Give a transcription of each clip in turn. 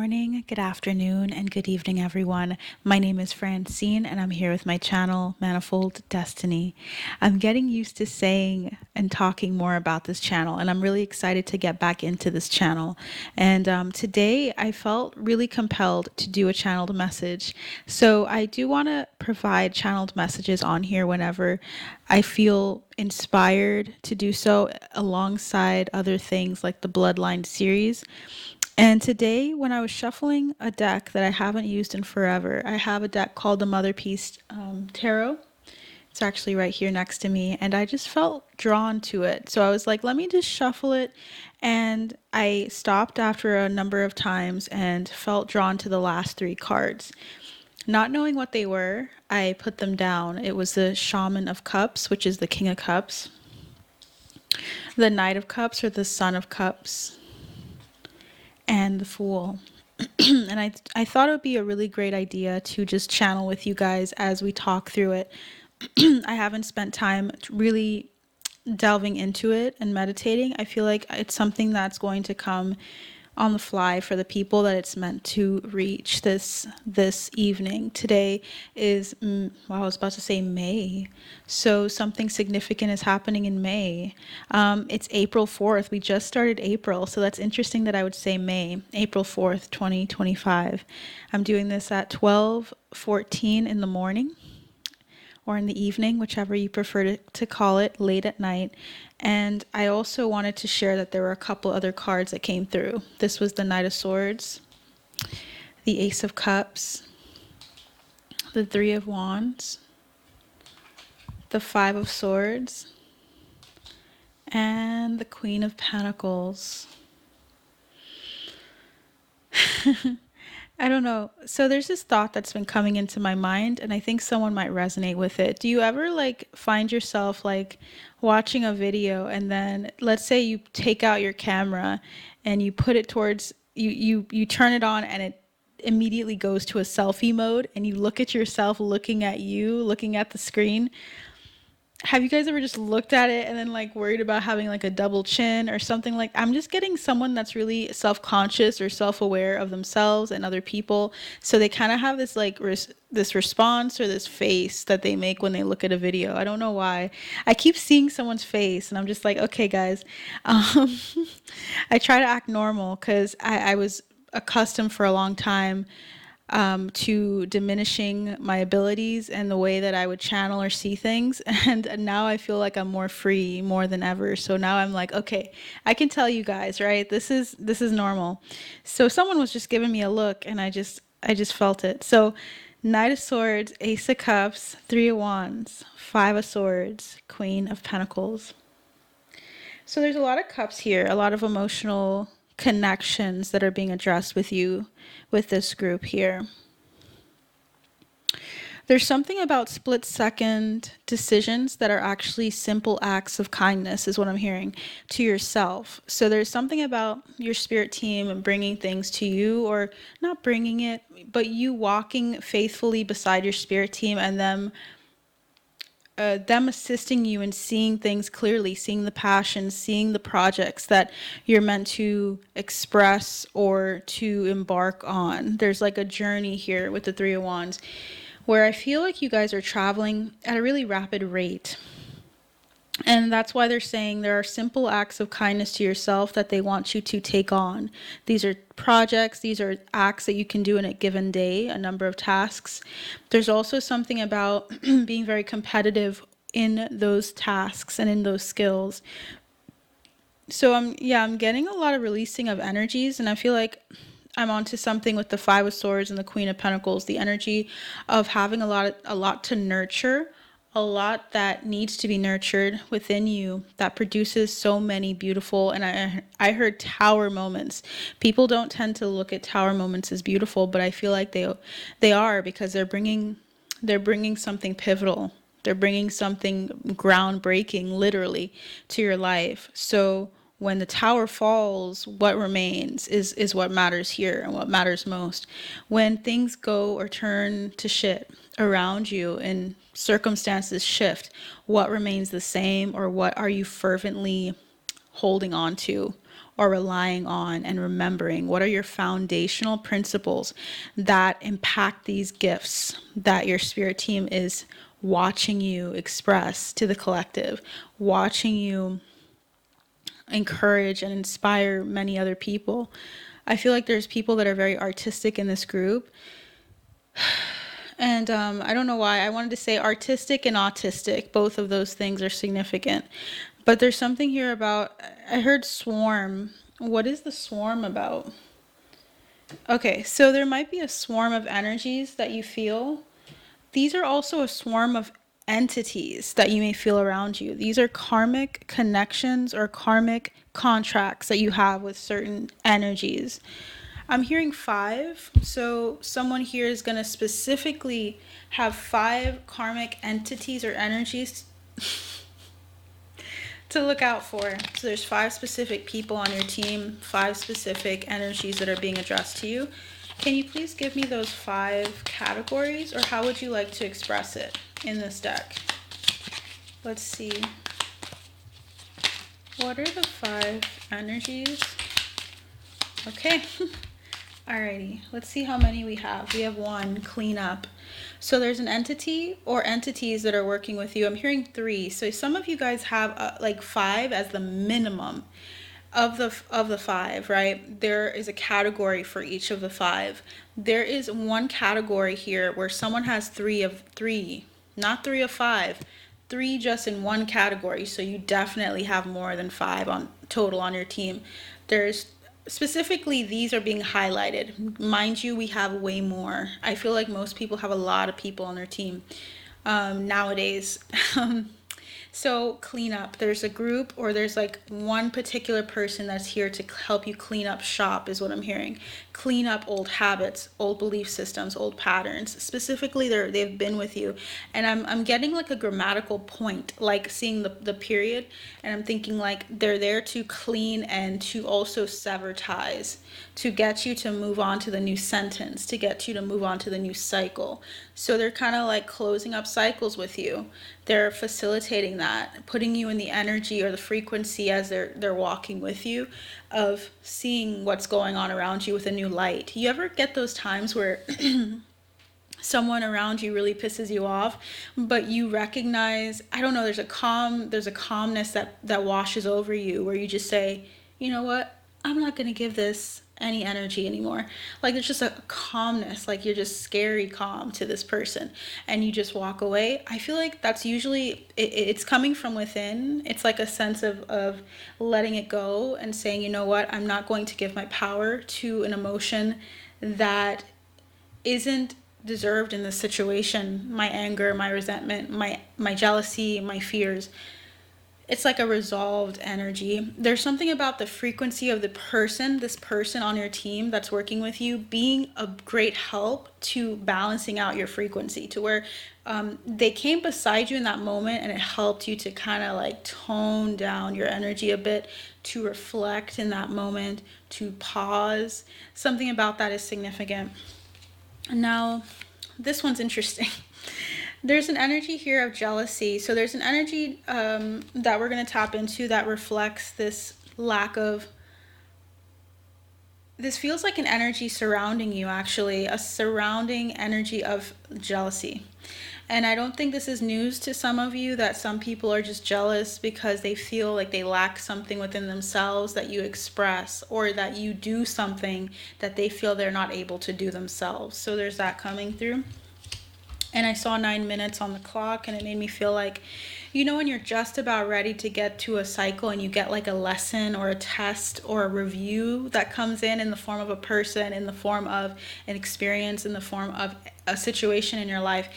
morning, good afternoon, and good evening, everyone. My name is Francine, and I'm here with my channel, Manifold Destiny. I'm getting used to saying and talking more about this channel, and I'm really excited to get back into this channel. And today, I felt really compelled to do a channeled message. So I do want to provide channeled messages on here whenever I feel inspired to do so, alongside other things like the Bloodline series. And today, when I was shuffling a deck that I haven't used in forever, I have a deck called the Mother Peace Tarot. It's actually right here next to me, and I just felt drawn to it. So I was like, let me just shuffle it. And I stopped after a number of times and felt drawn to the last three cards. Not knowing what they were, I put them down. It was the Shaman of Cups, which is the King of Cups, the Knight of Cups, or the Son of Cups, and the Fool. And I thought it would be a really great idea to just channel with you guys as we talk through it. I haven't spent time really delving into it and meditating. I feel like it's something that's going to come on the fly for the people that it's meant to reach this evening. Today is well, I was about to say May, so something significant is happening in May. It's April 4th. We just started April, so that's interesting that I would say May, April 4th, 2025. I'm doing this at 12:14 in the morning, or in the evening, whichever you prefer to call it, late at night. And I also wanted to share that there were a couple other cards that came through. This was the Knight of Swords, the Ace of Cups, the Three of Wands, the Five of Swords, and the Queen of Pentacles. I don't know. So there's this thought that's been coming into my mind, and I think someone might resonate with it. Do you ever like find yourself like watching a video, and then let's say you take out your camera and you put it towards you turn it on, and it immediately goes to a selfie mode, and you look at yourself looking at you, looking at the screen? Have you guys ever just looked at it and then like worried about having like a double chin or something? Like, I'm just getting someone that's really self-conscious or self-aware of themselves and other people, so they kind of have this like this response or this face that they make when they look at a video. I don't know why I keep seeing someone's face, and I'm just like, okay guys. um I try to act normal because I was accustomed for a long time to diminishing my abilities and the way that I would channel or see things. And now I feel like I'm more free more than ever. So now I'm like, okay, I can tell you guys, right? This is normal. So someone was just giving me a look, and I just felt it. So Knight of Swords, Ace of Cups, Three of Wands, Five of Swords, Queen of Pentacles. So there's a lot of cups here, a lot of emotional connections that are being addressed with you with this group here. There's something about split second decisions that are actually simple acts of kindness, is what I'm hearing, to yourself. So there's something about your spirit team and bringing things to you, or not bringing it, but you walking faithfully beside your spirit team, and them assisting you in seeing things clearly, seeing the passion, seeing the projects that you're meant to express or to embark on. There's like a journey here with the Three of Wands, where I feel like you guys are traveling at a really rapid rate. And that's why they're saying there are simple acts of kindness to yourself that they want you to take on. These are projects, these are acts that you can do in a given day, a number of tasks. There's also something about being very competitive in those tasks and in those skills. So I'm getting a lot of releasing of energies, and I feel like I'm onto something with the Five of Swords and the Queen of Pentacles, the energy of having a lot to nurture, a lot that needs to be nurtured within you, that produces so many beautiful, and I heard tower moments. People don't tend to look at tower moments as beautiful, but I feel like they are, because they're bringing something pivotal. They're bringing something groundbreaking, literally, to your life. So when the tower falls, what remains is what matters here and what matters most. When things go or turn to shit around you and circumstances shift, what remains the same, or what are you fervently holding on to? or relying on and remembering? What are your foundational principles that impact these gifts that your spirit team is watching you express to the collective, watching you encourage and inspire many other people? I feel like there's people that are very artistic in this group. And I don't know why. I wanted to say artistic and autistic. Both of those things are significant. But there's something here about, I heard swarm. What is the swarm about? Okay, so there might be a swarm of energies that you feel. These are also a swarm of entities that you may feel around you. These are karmic connections or karmic contracts that you have with certain energies. I'm hearing 5. So someone here is going to specifically have 5 karmic entities or energies to look out for. So there's 5 specific people on your team, 5 specific energies that are being addressed to you. Can you please give me those 5 categories, or how would you like to express it in this deck? Let's see. What are the 5 energies? Okay. Alrighty, let's see how many we have. We have 1, clean up. So there's an entity or entities that are working with you. I'm hearing 3. So some of you guys have like 5 as the minimum of the 5, right? There is a category for each of the 5. There is one category here where someone has 3 of 3, not 3 of 5. 3 just in one category. So you definitely have more than 5 on total on your team. There's specifically, these are being highlighted. Mind you, we have way more. I feel like most people have a lot of people on their team nowadays. So clean up. There's a group, or there's like one particular person that's here to help you clean up shop, is what I'm hearing. Clean up old habits, old belief systems, old patterns. Specifically, they've been with you. And I'm getting like a grammatical point, like seeing the period, and I'm thinking like they're there to clean and to also sever ties, to get you to move on to the new sentence, to get you to move on to the new cycle. So they're kind of like closing up cycles with you. They're facilitating that, putting you in the energy or the frequency as they're walking with you, of seeing what's going on around you with a new light. You ever get those times where someone around you really pisses you off, but you recognize, I don't know, there's a calmness that washes over you, where you just say, you know what, I'm not going to give this any energy anymore. Like there's just a calmness, like you're just scary calm to this person, and you just walk away. I feel like that's usually, it's coming from within. It's like a sense of letting it go and saying, you know what, I'm not going to give my power to an emotion that isn't deserved in this situation. My anger, my resentment, my jealousy, my fears. It's like a resolved energy. There's something about the frequency of this person on your team that's working with you, being a great help to balancing out your frequency, to where they came beside you in that moment, and it helped you to kind of like tone down your energy a bit, to reflect in that moment, to pause. Something about that is significant. Now, this one's interesting. There's an energy here of jealousy. So there's an energy that we're going to tap into that reflects this lack of, this feels like an energy surrounding you, actually, a surrounding energy of jealousy. And I don't think this is news to some of you, that some people are just jealous because they feel like they lack something within themselves that you express, or that you do something that they feel they're not able to do themselves. So there's that coming through. And I saw 9 minutes on the clock, and it made me feel like, you know, when you're just about ready to get to a cycle and you get like a lesson or a test or a review that comes in the form of a person, in the form of an experience, in the form of a situation in your life.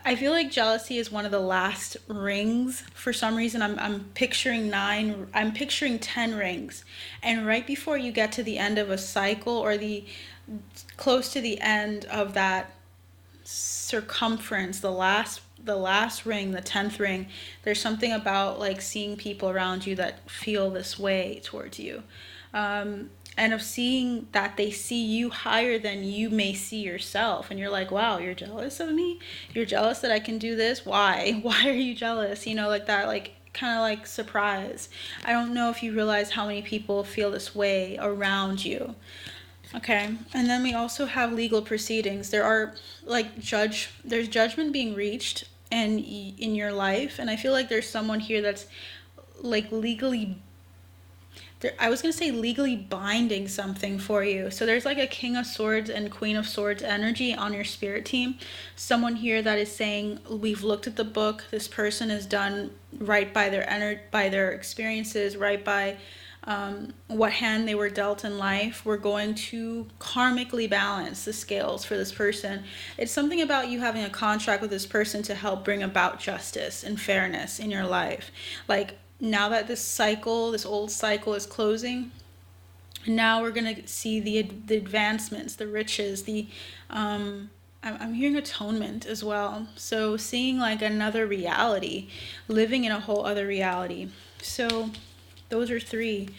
I feel like jealousy is one of the last rings. For some reason, I'm picturing 9, I'm picturing 10 rings. And right before you get to the end of a cycle, or the close to the end of that circumference, the last ring, the 10th ring, there's something about like seeing people around you that feel this way towards you, and of seeing that they see you higher than you may see yourself, and you're like, wow, you're jealous of me, you're jealous that I can do this, why are you jealous, you know, like that, like kind of like surprise. I don't know if you realize how many people feel this way around you. Okay, and then we also have legal proceedings. There are there's judgment being reached in your life, and I feel like there's someone here that's like legally, I was going to say legally binding something for you. So there's like a King of Swords and Queen of Swords energy on your spirit team. Someone here that is saying, we've looked at the book. This person has done right by by their experiences, right by what hand they were dealt in life. We're going to karmically balance the scales for this person. It's something about you having a contract with this person to help bring about justice and fairness in your life. Like, now that this old cycle is closing, now we're going to see the advancements, the riches, I'm hearing atonement as well. So seeing like another reality, living in a whole other reality. So those are three.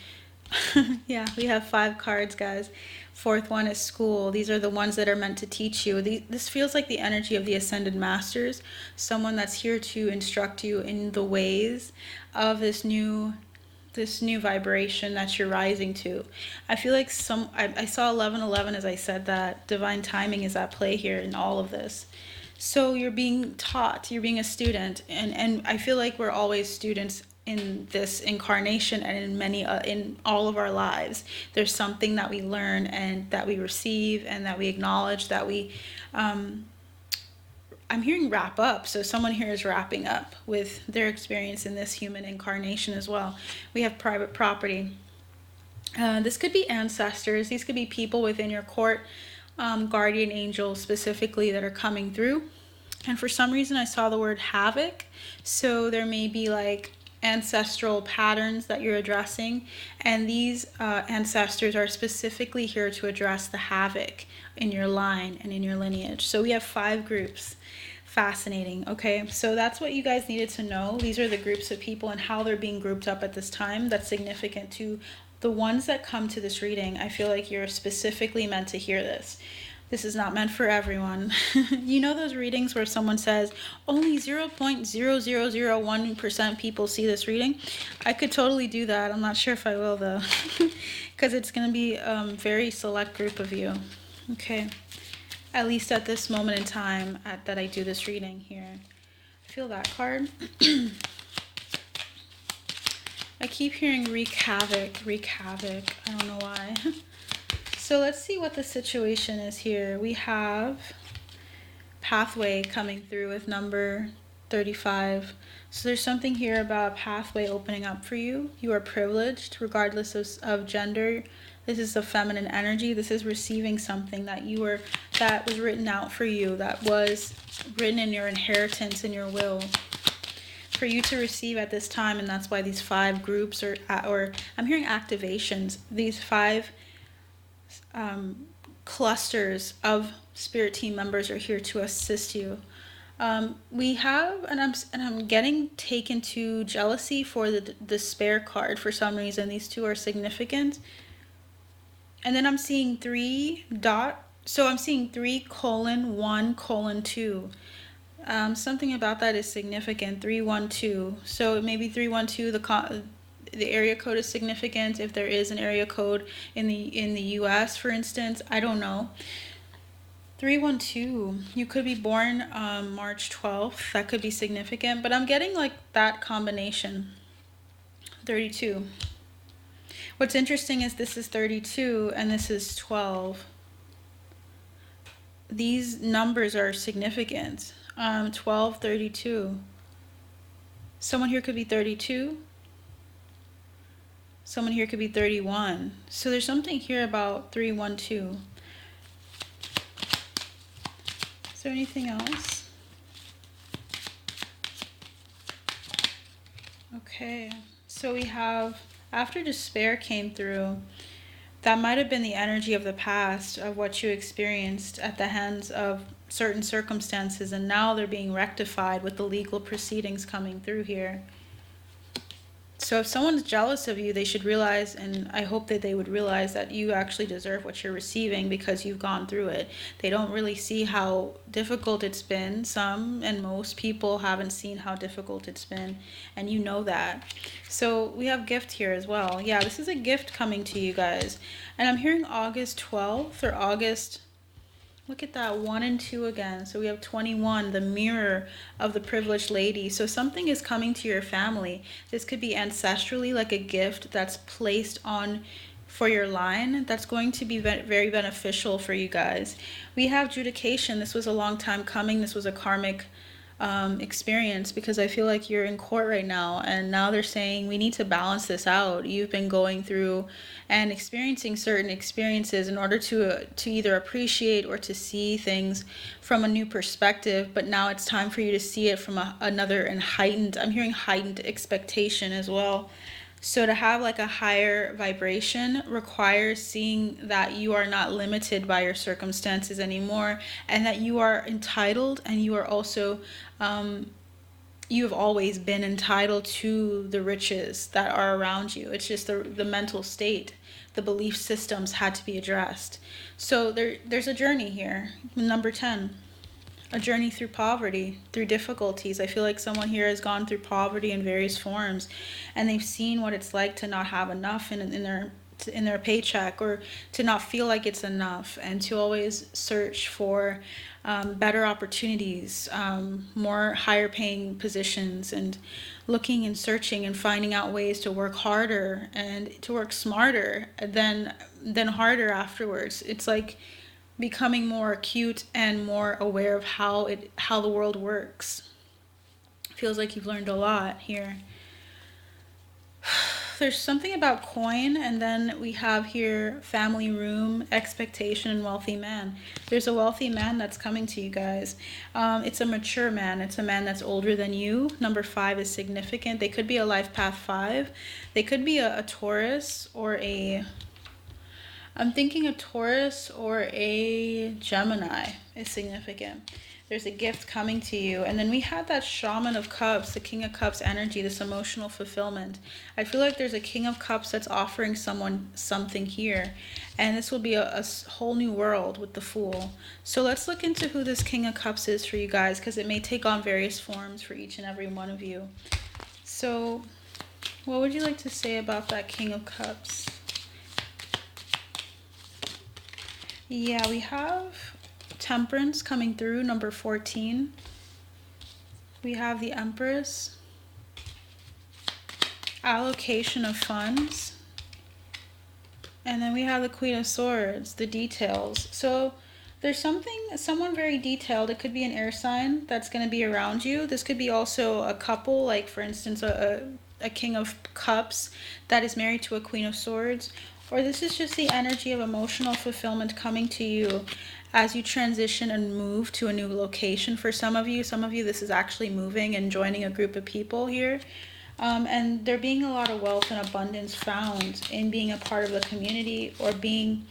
Yeah, we have 5 cards, guys. Fourth one is school. These are the ones that are meant to teach you. This feels like the energy of the Ascended Masters, someone that's here to instruct you in the ways of this new vibration that you're rising to. I feel like I saw 1111 as I said that. Divine timing is at play here in all of this. So you're being taught, you're being a student, and I feel like we're always students in this incarnation and in many in all of our lives. There's something that we learn and that we receive and that we acknowledge, that we I'm hearing wrap up. So someone here is wrapping up with their experience in this human incarnation as well. We have private property. This could be ancestors. These could be people within your court, guardian angels specifically, that are coming through. And for some reason I saw the word havoc. So there may be like ancestral patterns that you're addressing, and these ancestors are specifically here to address the havoc in your line and in your lineage. So we have 5 groups. Fascinating. Okay, so that's what you guys needed to know. These are the groups of people and how they're being grouped up at this time. That's significant to the ones that come to this reading. I feel like you're specifically meant to hear this. This is not meant for everyone. You know those readings where someone says only 0.0001% people see this reading? I could totally do that. I'm not sure if I will though, because it's going to be a very select group of you. Okay, at least at this moment in time that I do this reading here. Feel that card. I keep hearing wreak havoc. I don't know why. So let's see what the situation is here. We have pathway coming through with number 35. So there's something here about a pathway opening up for you. You are privileged regardless of gender. This is the feminine energy. This is receiving something that was written out for you, that was written in your inheritance, in your will, for you to receive at this time. And that's why these 5 groups or I'm hearing activations. These 5 clusters of spirit team members are here to assist you. We have, and I'm getting taken to jealousy for the despair card for some reason. These 2 are significant. And then I'm seeing 3 dot. So I'm seeing 3:1:2. Something about that is significant. 312. So maybe 312. The area code is significant. If there is an area code in the U.S., for instance, I don't know. 312. You could be born March 12th. That could be significant. But I'm getting like that combination. 32. What's interesting is this is 32 and this is 12. These numbers are significant. 12, 32. Someone here could be 32. Someone here could be 31. So there's something here about 312. Is there anything else? Okay. So we have, after despair came through, that might have been the energy of the past, of what you experienced at the hands of certain circumstances, and now they're being rectified with the legal proceedings coming through here. So if someone's jealous of you, they should realize, and I hope that they would realize, that you actually deserve what you're receiving because you've gone through it. They don't really see how difficult it's been. Some and most people haven't seen how difficult it's been, and you know that. So we have gift here as well. Yeah, this is a gift coming to you guys. And I'm hearing August 12th or August. Look at that, 1 and 2 again. So we have 21, the mirror of the privileged lady. So something is coming to your family. This could be ancestrally, like a gift that's placed on for your line. That's going to be very beneficial for you guys. We have judication. This was a long time coming. This was a karmic experience, because I feel like you're in court right now, and now they're saying we need to balance this out. You've been going through and experiencing certain experiences in order to either appreciate or to see things from a new perspective, but now it's time for you to see it from another and heightened, I'm hearing heightened expectation as well. So to have like a higher vibration requires seeing that you are not limited by your circumstances anymore, and that you are entitled, and you are also, you have always been entitled to the riches that are around you. It's just the mental state, the belief systems had to be addressed. So there's a journey here. Number 10. A journey through poverty, through difficulties. I feel like someone here has gone through poverty in various forms, and they've seen what it's like to not have enough in their paycheck, or to not feel like it's enough, and to always search for better opportunities, more higher paying positions, and looking and searching and finding out ways to work harder and to work smarter than harder afterwards. It's like becoming more acute and more aware of how the world works. Feels like you've learned a lot here. There's something about coin, and then we have here family room, expectation, and wealthy man. There's a wealthy man that's coming to you guys. It's a mature man. It's a man that's older than you. Number 5 is significant. They could be a life path 5. They could be a Taurus or I'm thinking a Taurus or a Gemini is significant. There's a gift coming to you. And then we had that Shaman of Cups, the King of Cups energy, this emotional fulfillment. I feel like there's a King of Cups that's offering someone something here. And this will be a whole new world with the Fool. So let's look into who this King of Cups is for you guys, because it may take on various forms for each and every one of you. So what would you like to say about that King of Cups? Yeah, we have Temperance coming through, number 14. We have the Empress. Allocation of funds. And then we have the Queen of Swords, the details. So there's someone very detailed. It could be an air sign that's going to be around you. This could be also a couple, like for instance, a King of Cups that is married to a Queen of Swords. Or this is just the energy of emotional fulfillment coming to you as you transition and move to a new location. For some of you, this is actually moving and joining a group of people here. And there being a lot of wealth and abundance found in being a part of the community, or being,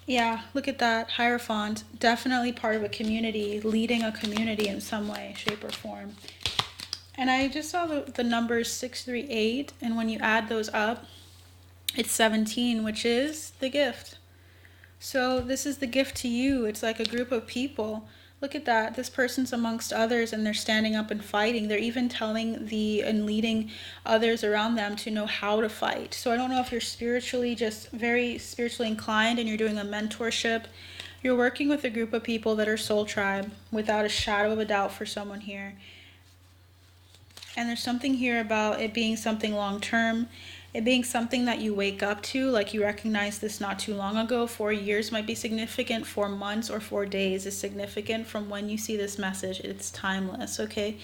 yeah, look at that, Hierophant, definitely part of a community, leading a community in some way, shape, or form. And I just saw the numbers 6, 3, 8, and when you add those up, it's 17, which is the gift. So this is the gift to you. It's like a group of people. Look at that. This person's amongst others, and they're standing up and fighting. They're even telling and leading others around them to know how to fight. So I don't know if you're just very spiritually inclined and you're doing a mentorship. You're working with a group of people that are soul tribe, without a shadow of a doubt, for someone here. And there's something here about it being something long term. It being something that you wake up to, like you recognize this not too long ago. 4 years might be significant. 4 months or 4 days is significant from when you see this message. It's timeless, okay?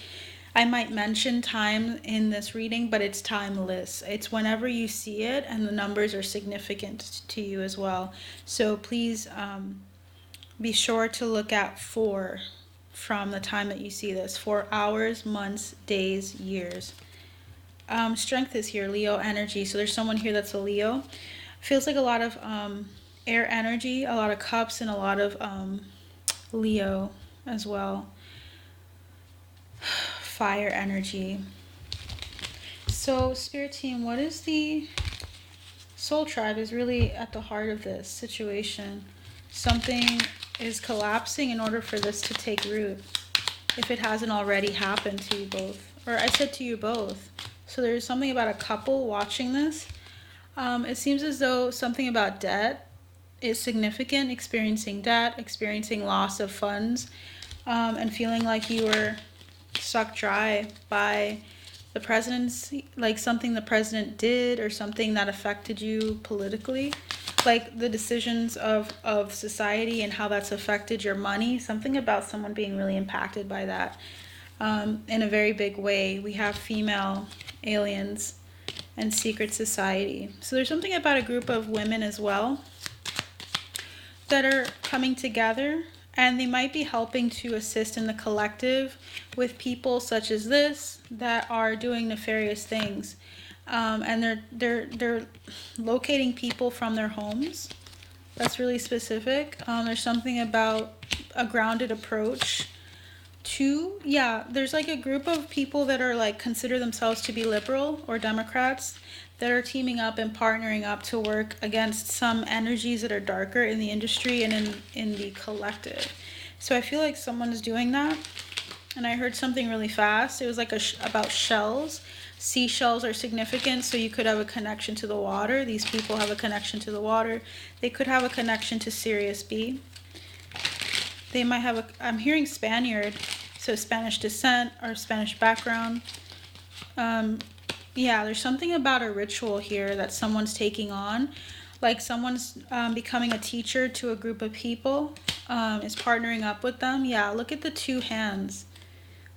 I might mention time in this reading, but it's timeless. It's whenever you see it, and the numbers are significant to you as well. So please be sure to look at 4 from the time that you see this. 4 hours, months, days, years. Strength is here, Leo energy. So there's someone here that's a Leo. Feels like a lot of air energy, a lot of cups, and a lot of Leo as well. Fire energy. So, Spirit Team, what is the Soul Tribe is really at the heart of this situation. Something is collapsing in order for this to take root, if it hasn't already happened to you both. Or I said to you both. So there's something about a couple watching this. It seems as though something about debt is significant, experiencing debt, experiencing loss of funds, and feeling like you were sucked dry by the presidency, like something the president did or something that affected you politically, like the decisions of society and how that's affected your money, something about someone being really impacted by that in a very big way. We have female aliens and secret society. So there's something about a group of women as well that are coming together, and they might be helping to assist in the collective with people such as this that are doing nefarious things, and they're locating people from their homes. That's really specific. There's something about a grounded approach to, yeah, there's like a group of people that are like consider themselves to be liberal or Democrats that are teaming up and partnering up to work against some energies that are darker in the industry and in the collective. So I feel like someone's doing that. And I heard something really fast. It was like about shells. Seashells are significant, so you could have a connection to the water. These people have a connection to the water. They could have a connection to Sirius B. They might have a, I'm hearing Spaniard, so Spanish descent or Spanish background. Yeah, there's something about a ritual here that someone's taking on. Like someone's becoming a teacher to a group of people, is partnering up with them. Yeah, look at the two hands.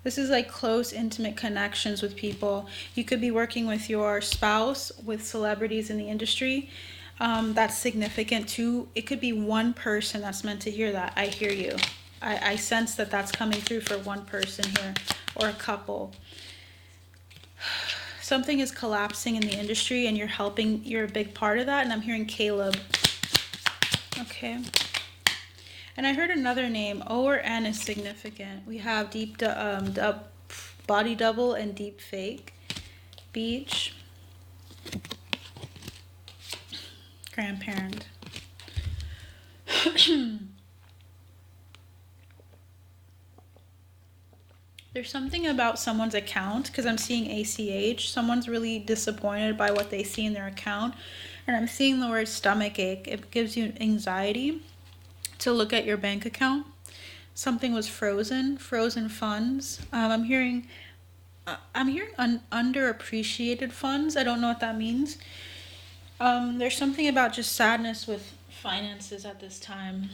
This is like close, intimate connections with people. You could be working with your spouse, with celebrities in the industry. That's significant too. It could be one person that's meant to hear that. I hear you. I sense that that's coming through for one person here, or a couple. Something is collapsing in the industry and you're a big part of that. And I'm hearing Caleb. Okay. And I heard another name. O or N is significant. We have deep body double and deep fake. Beach. Grandparent. There's something about someone's account, because I'm seeing ACH. Someone's really disappointed by what they see in their account. And I'm seeing the word stomach ache. It gives you anxiety to look at your bank account. Something was frozen funds. I'm hearing underappreciated funds. I don't know what that means. There's something about just sadness with finances at this time.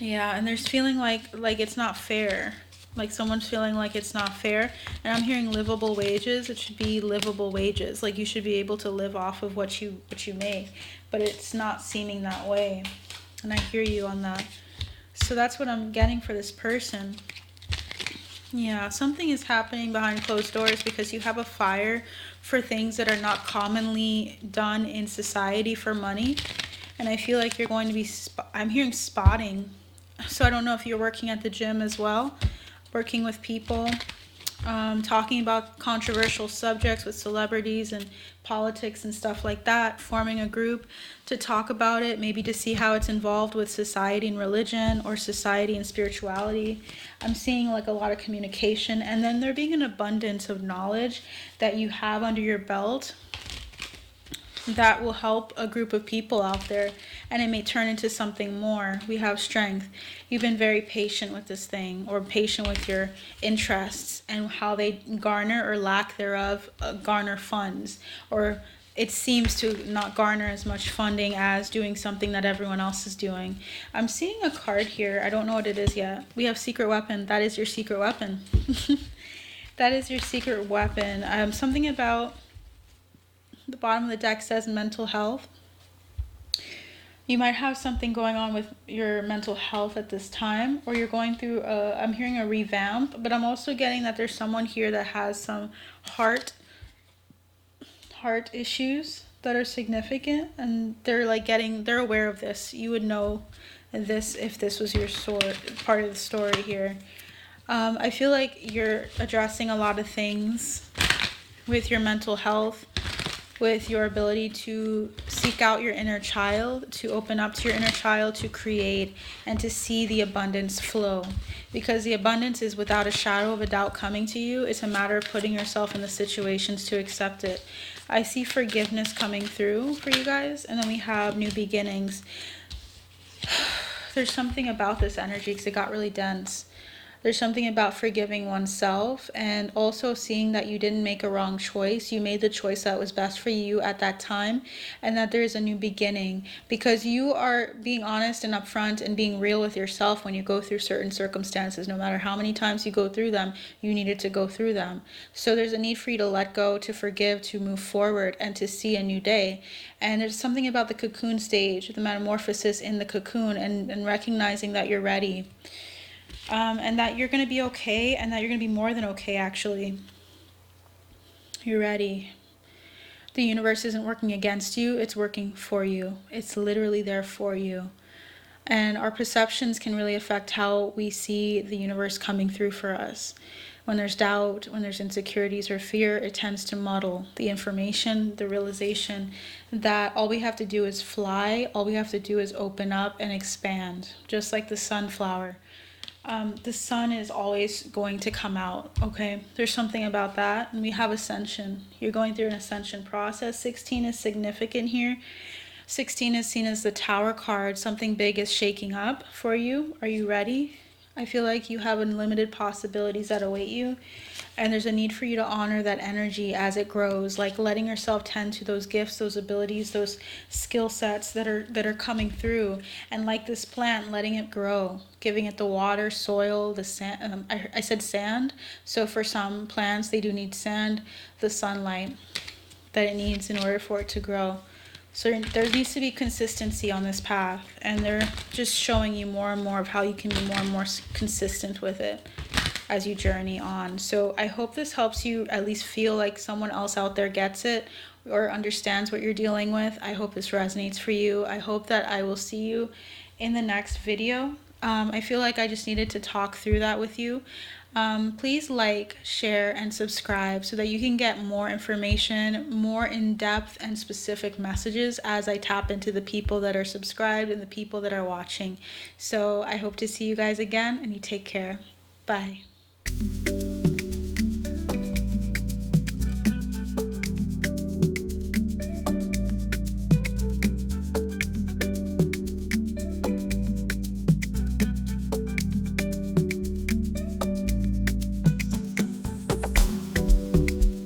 Yeah, and there's feeling like it's not fair. Like someone's feeling like it's not fair. And I'm hearing livable wages. It should be livable wages. Like you should be able to live off of what you make. But it's not seeming that way. And I hear you on that. So that's what I'm getting for this person. Yeah, something is happening behind closed doors because you have a fire for things that are not commonly done in society for money. And I feel like you're going to be, I'm hearing spotting. So I don't know if you're working at the gym as well, working with people, talking about controversial subjects with celebrities and politics and stuff like that, forming a group to talk about it, maybe to see how it's involved with society and religion or society and spirituality. I'm seeing like a lot of communication, and then there being an abundance of knowledge that you have under your belt that will help a group of people out there, and it may turn into something more. We have strength. You've been very patient with this thing, or patient with your interests and how they garner or lack thereof garner funds, or it seems to not garner as much funding as doing something that everyone else is doing. I'm seeing a card here. I don't know what it is yet. We have secret weapon. That is your secret weapon. That is your secret weapon. Something about the bottom of the deck says mental health. You might have something going on with your mental health at this time, or you're going through I'm hearing a revamp, but I'm also getting that there's someone here that has some heart issues that are significant, and they're aware of this. You would know this if this was your part of the story here. I feel like you're addressing a lot of things with your mental health, with your ability to seek out your inner child, to open up to your inner child, to create, and to see the abundance flow. Because the abundance is without a shadow of a doubt coming to you. It's a matter of putting yourself in the situations to accept it. I see forgiveness coming through for you guys, and then we have new beginnings. There's something about this energy because it got really dense. There's something about forgiving oneself and also seeing that you didn't make a wrong choice. You made the choice that was best for you at that time, and that there is a new beginning because you are being honest and upfront and being real with yourself when you go through certain circumstances. No matter how many times you go through them, you needed to go through them. So there's a need for you to let go, to forgive, to move forward, and to see a new day. And there's something about the cocoon stage, the metamorphosis in the cocoon, and recognizing that you're ready. And that you're going to be okay, and that you're going to be more than okay, actually. You're ready. The universe isn't working against you, it's working for you. It's literally there for you. And our perceptions can really affect how we see the universe coming through for us. When there's doubt, when there's insecurities or fear, it tends to muddle the information, the realization that all we have to do is fly, all we have to do is open up and expand, just like the sunflower. The sun is always going to come out, okay? There's something about that. And we have ascension. You're going through an ascension process. 16 is significant here. 16 is seen as the Tower card. Something big is shaking up for you. Are you ready? I feel like you have unlimited possibilities that await you. And there's a need for you to honor that energy as it grows, like letting yourself tend to those gifts, those abilities, those skill sets that are coming through. And like this plant, letting it grow, giving it the water, soil, the sand. I said sand. So for some plants, they do need sand, the sunlight that it needs in order for it to grow. So there needs to be consistency on this path, and they're just showing you more and more of how you can be more and more consistent with it as you journey on. So I hope this helps you at least feel like someone else out there gets it or understands what you're dealing with. I hope this resonates for you. I hope that I will see you in the next video. I feel like I just needed to talk through that with you. Please like, share, and subscribe so that you can get more information, more in-depth and specific messages as I tap into the people that are subscribed and the people that are watching. So I hope to see you guys again, and you take care. Bye.